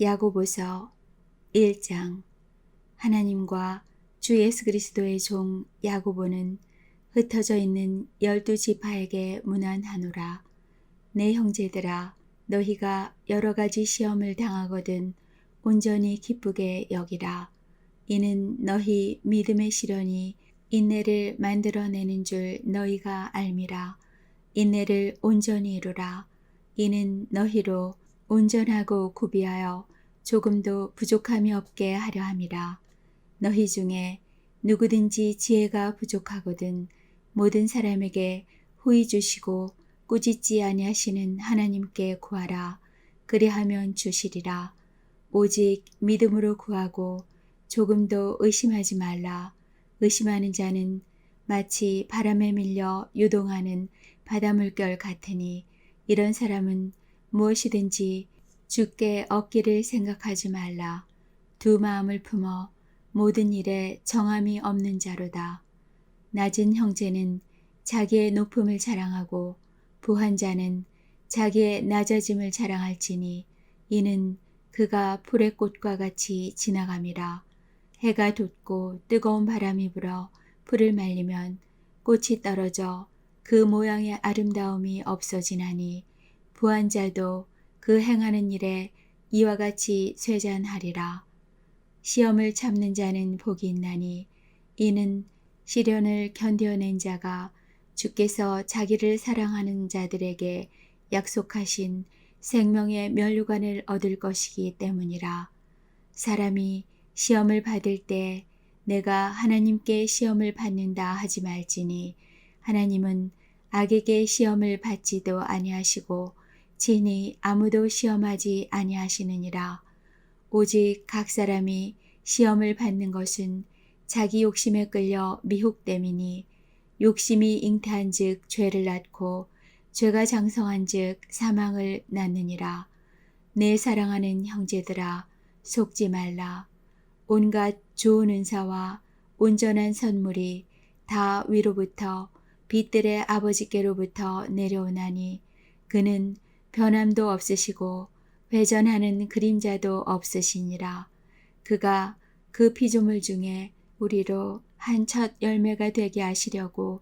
야고보서 1장. 하나님과 주 예수 그리스도의 종 야고보는 흩어져 있는 12지파에게 문안하노라. 내 형제들아, 너희가 여러 가지 시험을 당하거든 온전히 기쁘게 여기라. 이는 너희 믿음의 시련이 인내를 만들어내는 줄 너희가 알미라. 인내를 온전히 이루라. 이는 너희로 온전하고 구비하여 조금도 부족함이 없게 하려 함이라. 너희 중에 누구든지 지혜가 부족하거든 모든 사람에게 후히 주시고 꾸짖지 아니하시는 하나님께 구하라. 그리하면 주시리라. 오직 믿음으로 구하고 조금도 의심하지 말라. 의심하는 자는 마치 바람에 밀려 요동하는 바닷물결 같으니 이런 사람은 무엇이든지 주께 얻기를 생각하지 말라. 두 마음을 품어 모든 일에 정함이 없는 자로다. 낮은 형제는 자기의 높음을 자랑하고 부한 자는 자기의 낮아짐을 자랑할지니 이는 그가 풀의 꽃과 같이 지나감이라. 해가 돋고 뜨거운 바람이 불어 풀을 말리면 꽃이 떨어져 그 모양의 아름다움이 없어지나니 부한 자도 그 행하는 일에 이와 같이 쇠잔하리라. 시험을 참는 자는 복이 있나니 이는 시련을 견뎌낸 자가 주께서 자기를 사랑하는 자들에게 약속하신 생명의 면류관을 얻을 것이기 때문이라. 사람이 시험을 받을 때 내가 하나님께 시험을 받는다 하지 말지니 하나님은 악에게 시험을 받지도 아니하시고 친히 아무도 시험하지 아니하시느니라. 오직 각 사람이 시험을 받는 것은 자기 욕심에 끌려 미혹됨이니 욕심이 잉태한 즉 죄를 낳고 죄가 장성한 즉 사망을 낳느니라. 내 사랑하는 형제들아, 속지 말라. 온갖 좋은 은사와 온전한 선물이 다 위로부터 빛들의 아버지께로부터 내려오나니 그는 변함도 없으시고 회전하는 그림자도 없으시니라. 그가 그 피조물 중에 우리로 한 첫 열매가 되게 하시려고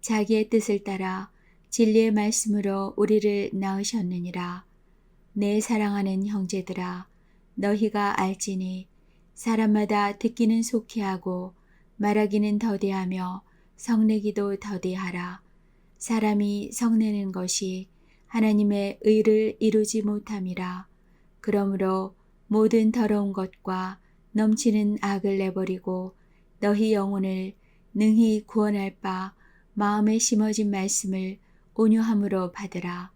자기의 뜻을 따라 진리의 말씀으로 우리를 낳으셨느니라. 내 사랑하는 형제들아, 너희가 알지니 사람마다 듣기는 속히 하고 말하기는 더디하며 성내기도 더디하라. 사람이 성내는 것이 하나님의 의를 이루지 못함이라. 그러므로 모든 더러운 것과 넘치는 악을 내버리고 너희 영혼을 능히 구원할 바 마음에 심어진 말씀을 온유함으로 받으라.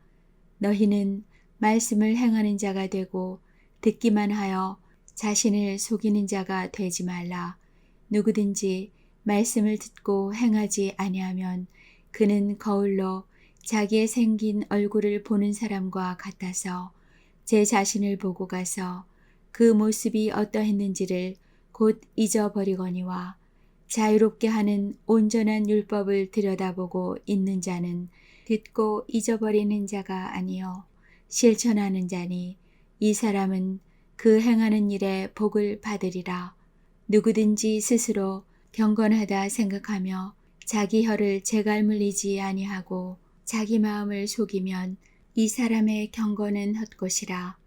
너희는 말씀을 행하는 자가 되고 듣기만 하여 자신을 속이는 자가 되지 말라. 누구든지 말씀을 듣고 행하지 아니하면 그는 거울로 자기의 생긴 얼굴을 보는 사람과 같아서 제 자신을 보고 가서 그 모습이 어떠했는지를 곧 잊어버리거니와 자유롭게 하는 온전한 율법을 들여다보고 있는 자는 듣고 잊어버리는 자가 아니요 실천하는 자니 이 사람은 그 행하는 일에 복을 받으리라. 누구든지 스스로 경건하다 생각하며 자기 혀를 재갈 물리지 아니하고 자기 마음을 속이면 이 사람의 경건은 헛것이라.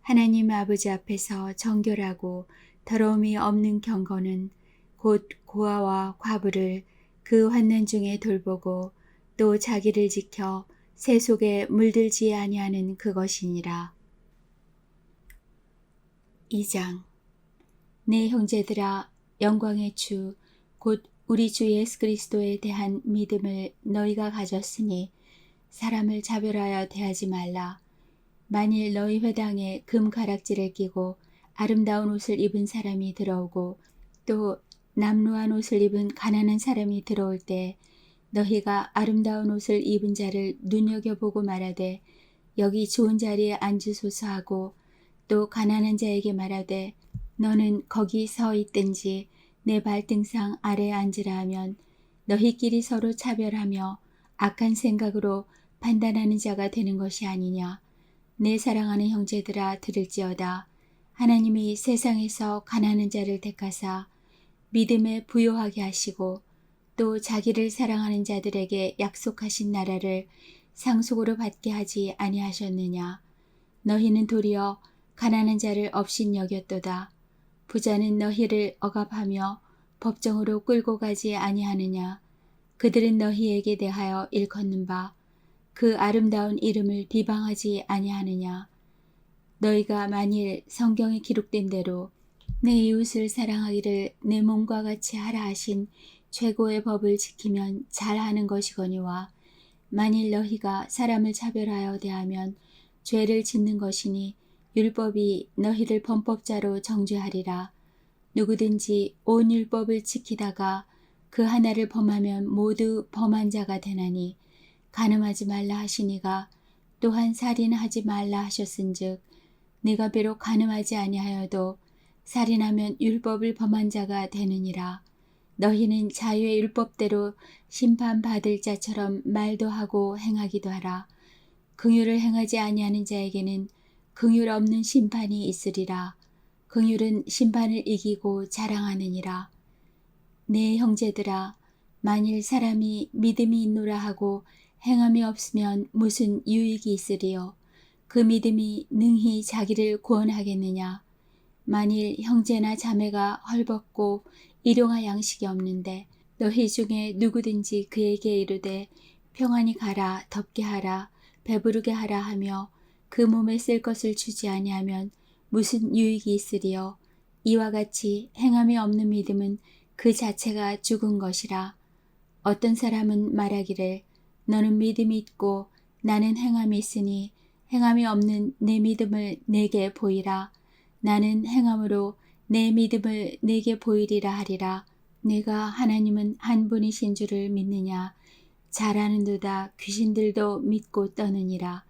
하나님 아버지 앞에서 정결하고 더러움이 없는 경건은 곧 고아와 과부를 그 환난 중에 돌보고 또 자기를 지켜 새 속에 물들지 아니하는 그것이니라. 2장. 내 형제들아, 영광의 주 곧 우리 주 예수 그리스도에 대한 믿음을 너희가 가졌으니 사람을 차별하여 대하지 말라. 만일 너희 회당에 금 가락지를 끼고 아름다운 옷을 입은 사람이 들어오고 또 남루한 옷을 입은 가난한 사람이 들어올 때 너희가 아름다운 옷을 입은 자를 눈여겨보고 말하되 여기 좋은 자리에 앉으소서 하고 또 가난한 자에게 말하되 너는 거기 서 있든지 내 발등상 아래에 앉으라 하면 너희끼리 서로 차별하며 악한 생각으로 판단하는 자가 되는 것이 아니냐. 내 사랑하는 형제들아, 들을지어다. 하나님이 세상에서 가난한 자를 택하사 믿음에 부요하게 하시고 또 자기를 사랑하는 자들에게 약속하신 나라를 상속으로 받게 하지 아니하셨느냐. 너희는 도리어 가난한 자를 업신 여겼도다. 부자는 너희를 억압하며 법정으로 끌고 가지 아니하느냐. 그들은 너희에게 대하여 일컫는 바 그 아름다운 이름을 비방하지 아니하느냐. 너희가 만일 성경에 기록된 대로 내 이웃을 사랑하기를 내 몸과 같이 하라 하신 최고의 법을 지키면 잘하는 것이거니와 만일 너희가 사람을 차별하여 대하면 죄를 짓는 것이니 율법이 너희를 범법자로 정죄하리라. 누구든지 온 율법을 지키다가 그 하나를 범하면 모두 범한 자가 되나니 간음하지 말라 하시니가 또한 살인하지 말라 하셨은즉 네가 비록 간음하지 아니하여도 살인하면 율법을 범한 자가 되느니라. 너희는 자유의 율법대로 심판받을 자처럼 말도 하고 행하기도 하라. 긍휼을 행하지 아니하는 자에게는 긍휼 없는 심판이 있으리라. 긍휼은 심판을 이기고 자랑하느니라. 내 형제들아, 만일 사람이 믿음이 있노라 하고 행함이 없으면 무슨 유익이 있으리요. 그 믿음이 능히 자기를 구원하겠느냐. 만일 형제나 자매가 헐벗고 일용할 양식이 없는데 너희 중에 누구든지 그에게 이르되 평안히 가라, 덥게 하라, 배부르게 하라 하며 그 몸에 쓸 것을 주지 아니하면 무슨 유익이 있으리요. 이와 같이 행함이 없는 믿음은 그 자체가 죽은 것이라. 어떤 사람은 말하기를 너는 믿음이 있고 나는 행함이 있으니 행함이 없는 내 믿음을 내게 보이라. 나는 행함으로 내 믿음을 내게 보이리라 하리라. 내가 하나님은 한 분이신 줄을 믿느냐. 잘 아는도다 귀신들도 믿고 떠느니라.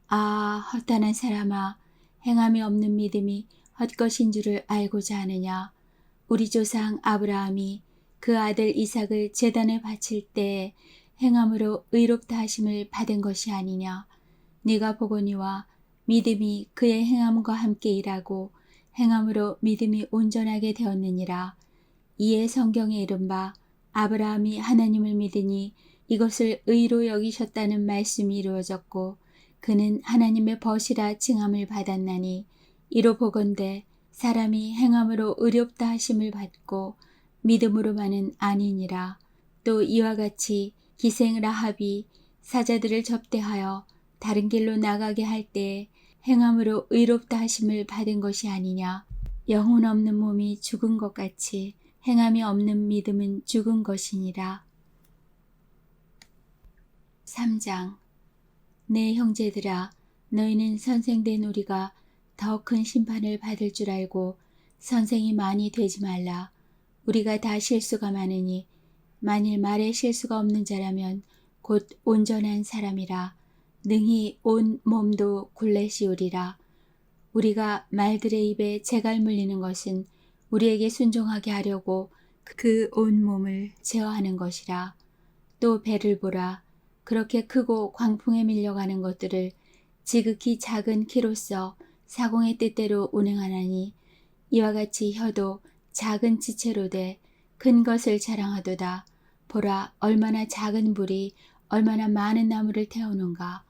아, 허탄한 사람아, 행함이 없는 믿음이 헛것인 줄을 알고자 하느냐. 우리 조상 아브라함이 그 아들 이삭을 제단에 바칠 때에 행함으로 의롭다 하심을 받은 것이 아니냐. 네가 보거니와 믿음이 그의 행함과 함께 일하고 행함으로 믿음이 온전하게 되었느니라. 이에 성경에 이른바 아브라함이 하나님을 믿으니 이것을 의로 여기셨다는 말씀이 이루어졌고 그는 하나님의 벗이라 칭함을 받았나니 이로 보건대 사람이 행함으로 의롭다 하심을 받고 믿음으로만은 아니니라. 또 이와 같이 기생 라합이 사자들을 접대하여 다른 길로 나가게 할 때에 행함으로 의롭다 하심을 받은 것이 아니냐. 영혼 없는 몸이 죽은 것 같이 행함이 없는 믿음은 죽은 것이니라. 3장. 내 형제들아, 너희는 선생된 우리가 더 큰 심판을 받을 줄 알고 선생이 많이 되지 말라. 우리가 다 실수가 많으니 만일 말에 실수가 없는 자라면 곧 온전한 사람이라. 능히 온 몸도 굴레 씌우리라. 우리가 말들의 입에 재갈 물리는 것은 우리에게 순종하게 하려고 그 온 몸을 제어하는 것이라. 또 배를 보라. 그렇게 크고 광풍에 밀려가는 것들을 지극히 작은 키로서 사공의 뜻대로 운행하나니 이와 같이 혀도 작은 지체로 돼 큰 것을 자랑하도다. 보라, 얼마나 작은 불이 얼마나 많은 나무를 태우는가.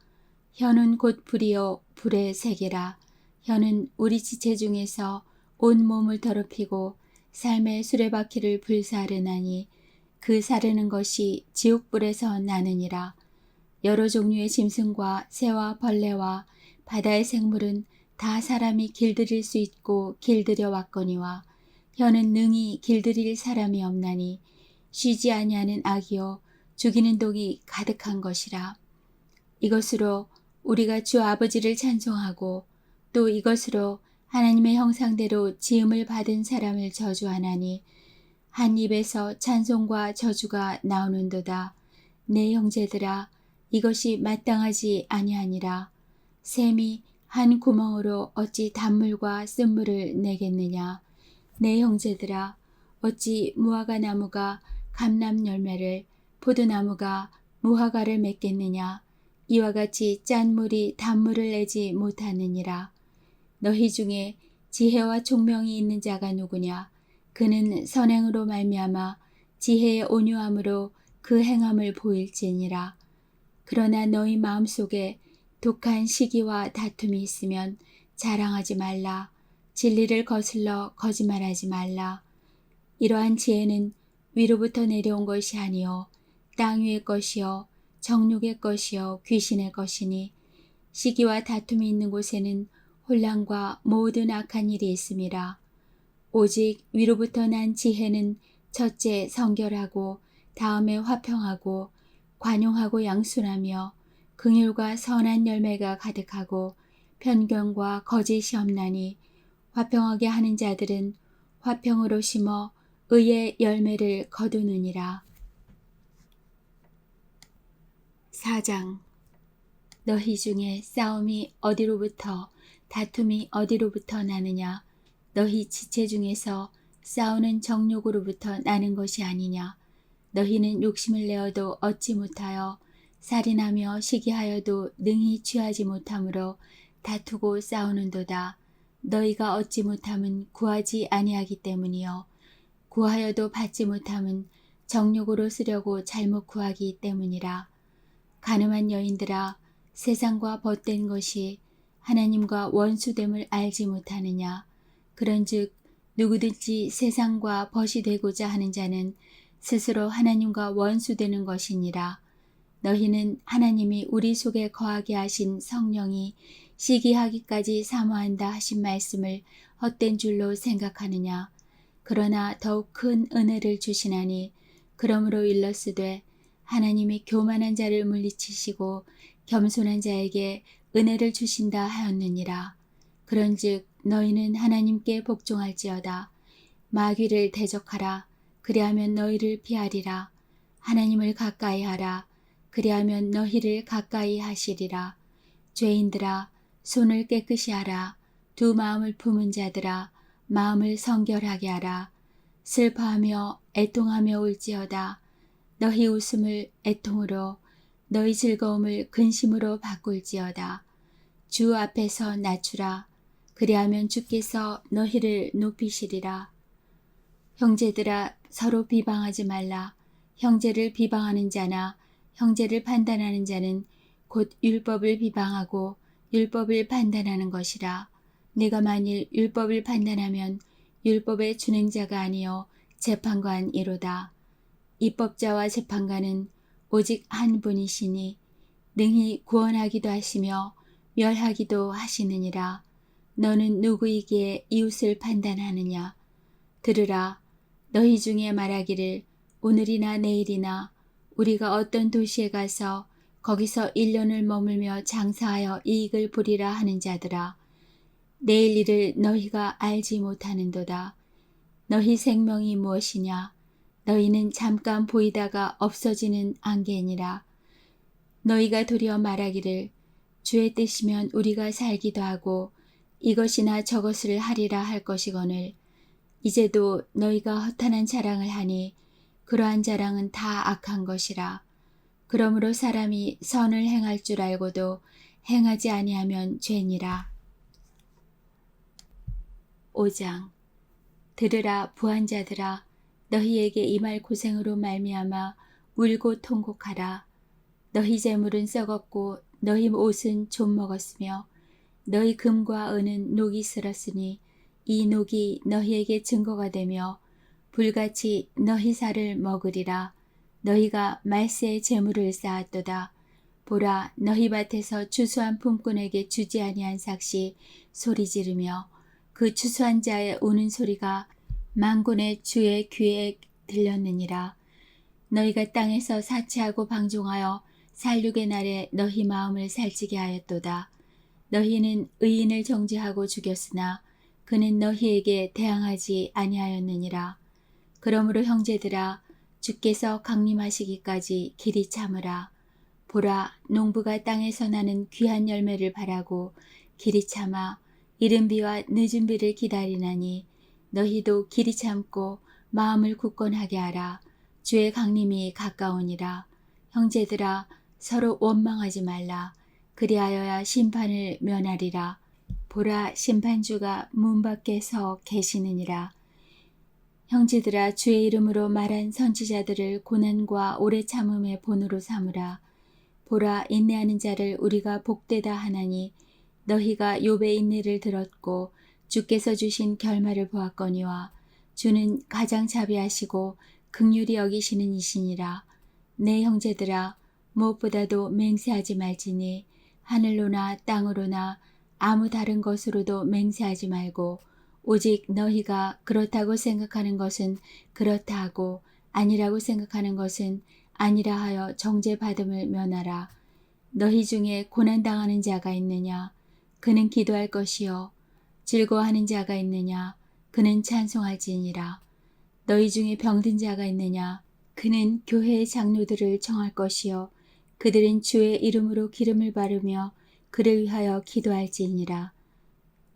혀는 곧 불이요 불의 세계라. 혀는 우리 지체 중에서 온 몸을 더럽히고 삶의 수레바퀴를 불사르나니 그 사르는 것이 지옥불에서 나느니라. 여러 종류의 짐승과 새와 벌레와 바다의 생물은 다 사람이 길들일 수 있고 길들여 왔거니와 혀는 능히 길들일 사람이 없나니 쉬지 아니하는 악이요 죽이는 독이 가득한 것이라. 이것으로 우리가 주 아버지를 찬송하고 또 이것으로 하나님의 형상대로 지음을 받은 사람을 저주하나니 한 입에서 찬송과 저주가 나오는도다. 내 형제들아, 이것이 마땅하지 아니하니라. 샘이 한 구멍으로 어찌 단물과 쓴물을 내겠느냐. 내 형제들아, 어찌 무화과 나무가 감람 열매를 포도나무가 무화과를 맺겠느냐. 이와 같이 짠 물이 단물을 내지 못하느니라. 너희 중에 지혜와 총명이 있는 자가 누구냐? 그는 선행으로 말미암아 지혜의 온유함으로 그 행함을 보일지니라. 그러나 너희 마음속에 독한 시기와 다툼이 있으면 자랑하지 말라. 진리를 거슬러 거짓말하지 말라. 이러한 지혜는 위로부터 내려온 것이 아니요 땅 위의 것이요 정욕의 것이요 귀신의 것이니 시기와 다툼이 있는 곳에는 혼란과 모든 악한 일이 있음이라. 오직 위로부터 난 지혜는 첫째 성결하고 다음에 화평하고 관용하고 양순하며 긍휼과 선한 열매가 가득하고 편견과 거짓이 없나니 화평하게 하는 자들은 화평으로 심어 의의 열매를 거두느니라. 4장. 너희 중에 싸움이 어디로부터 다툼이 어디로부터 나느냐? 너희 지체 중에서 싸우는 정욕으로부터 나는 것이 아니냐? 너희는 욕심을 내어도 얻지 못하여 살인하며 시기하여도 능히 취하지 못하므로 다투고 싸우는도다. 너희가 얻지 못함은 구하지 아니하기 때문이요 구하여도 받지 못함은 정욕으로 쓰려고 잘못 구하기 때문이라. 가늠한 여인들아, 세상과 벗된 것이 하나님과 원수됨을 알지 못하느냐? 그런즉 누구든지 세상과 벗이 되고자 하는 자는 스스로 하나님과 원수되는 것이니라. 너희는 하나님이 우리 속에 거하게 하신 성령이 시기하기까지 사모한다 하신 말씀을 헛된 줄로 생각하느냐? 그러나 더욱 큰 은혜를 주시나니 그러므로 일러스되 하나님이 교만한 자를 물리치시고 겸손한 자에게 은혜를 주신다 하였느니라. 그런즉 너희는 하나님께 복종할지어다. 마귀를 대적하라. 그리하면 너희를 피하리라. 하나님을 가까이 하라. 그리하면 너희를 가까이 하시리라. 죄인들아, 손을 깨끗이 하라. 두 마음을 품은 자들아, 마음을 성결하게 하라. 슬퍼하며 애통하며 울지어다. 너희 웃음을 애통으로 너희 즐거움을 근심으로 바꿀지어다. 주 앞에서 낮추라. 그리하면 주께서 너희를 높이시리라. 형제들아, 서로 비방하지 말라. 형제를 비방하는 자나 형제를 판단하는 자는 곧 율법을 비방하고 율법을 판단하는 것이라. 네가 만일 율법을 판단하면 율법의 준행자가 아니요 재판관이로다. 입법자와 재판관은 오직 한 분이시니 능히 구원하기도 하시며 멸하기도 하시느니라. 너는 누구이기에 이웃을 판단하느냐? 들으라. 너희 중에 말하기를 오늘이나 내일이나 우리가 어떤 도시에 가서 거기서 1년을 머물며 장사하여 이익을 보리라 하는 자들아. 내일 일을 너희가 알지 못하는도다. 너희 생명이 무엇이냐? 너희는 잠깐 보이다가 없어지는 안개니라. 너희가 도리어 말하기를 주의 뜻이면 우리가 살기도 하고 이것이나 저것을 하리라 할 것이거늘 이제도 너희가 허탄한 자랑을 하니 그러한 자랑은 다 악한 것이라. 그러므로 사람이 선을 행할 줄 알고도 행하지 아니하면 죄니라. 5장. 들으라 부한 자들아, 너희에게 임할 고생으로 말미암아 울고 통곡하라. 너희 재물은 썩었고 너희 옷은 좀 먹었으며 너희 금과 은은 녹이 슬었으니 이 녹이 너희에게 증거가 되며 불같이 너희 살을 먹으리라. 너희가 말세의 재물을 쌓았도다. 보라, 너희 밭에서 추수한 품꾼에게 주지 아니한 삭시 소리 지르며 그 추수한 자의 우는 소리가 만군의 주의 귀에 들렸느니라. 너희가 땅에서 사치하고 방종하여 살육의 날에 너희 마음을 살찌게 하였도다. 너희는 의인을 정죄하고 죽였으나 그는 너희에게 대항하지 아니하였느니라. 그러므로 형제들아, 주께서 강림하시기까지 길이 참으라. 보라, 농부가 땅에서 나는 귀한 열매를 바라고 길이 참아 이른 비와 늦은 비를 기다리나니 너희도 길이 참고 마음을 굳건하게 하라. 주의 강림이 가까우니라. 형제들아, 서로 원망하지 말라. 그리하여야 심판을 면하리라. 보라 심판주가 문 밖에 서 계시느니라. 형제들아 주의 이름으로 말한 선지자들을 고난과 오래 참음의 본으로 삼으라. 보라 인내하는 자를 우리가 복되다 하나니 너희가 욥의 인내를 들었고 주께서 주신 결말을 보았거니와 주는 가장 자비하시고 긍휼히 여기시는 이시니라. 내 형제들아 무엇보다도 맹세하지 말지니 하늘로나 땅으로나 아무 다른 것으로도 맹세하지 말고 오직 너희가 그렇다고 생각하는 것은 그렇다 하고 아니라고 생각하는 것은 아니라 하여 정죄받음을 면하라. 너희 중에 고난당하는 자가 있느냐? 그는 기도할 것이요. 즐거워하는 자가 있느냐? 그는 찬송할지니라. 너희 중에 병든 자가 있느냐? 그는 교회의 장로들을 청할 것이요. 그들은 주의 이름으로 기름을 바르며 그를 위하여 기도할지니라.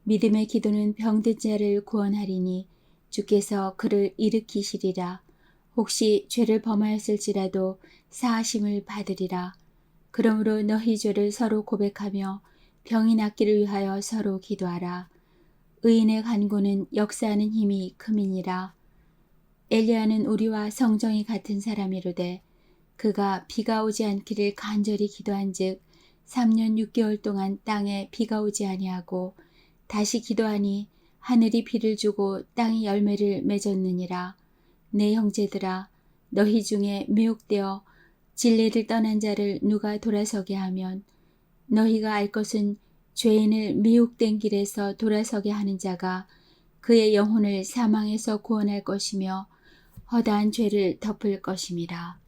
믿음의 기도는 병든 자를 구원하리니 주께서 그를 일으키시리라. 혹시 죄를 범하였을지라도 사하심을 받으리라. 그러므로 너희 죄를 서로 고백하며 병이 낫기를 위하여 서로 기도하라. 의인의 간구는 역사하는 힘이 큼이니라. 엘리야는 우리와 성정이 같은 사람이로되 그가 비가 오지 않기를 간절히 기도한즉 3년 6개월 동안 땅에 비가 오지 아니하고 다시 기도하니 하늘이 비를 주고 땅이 열매를 맺었느니라. 내 형제들아 너희 중에 미혹되어 진리를 떠난 자를 누가 돌아서게 하면 너희가 알 것은 죄인을 미혹된 길에서 돌아서게 하는 자가 그의 영혼을 사망에서 구원할 것이며 허다한 죄를 덮을 것임이라.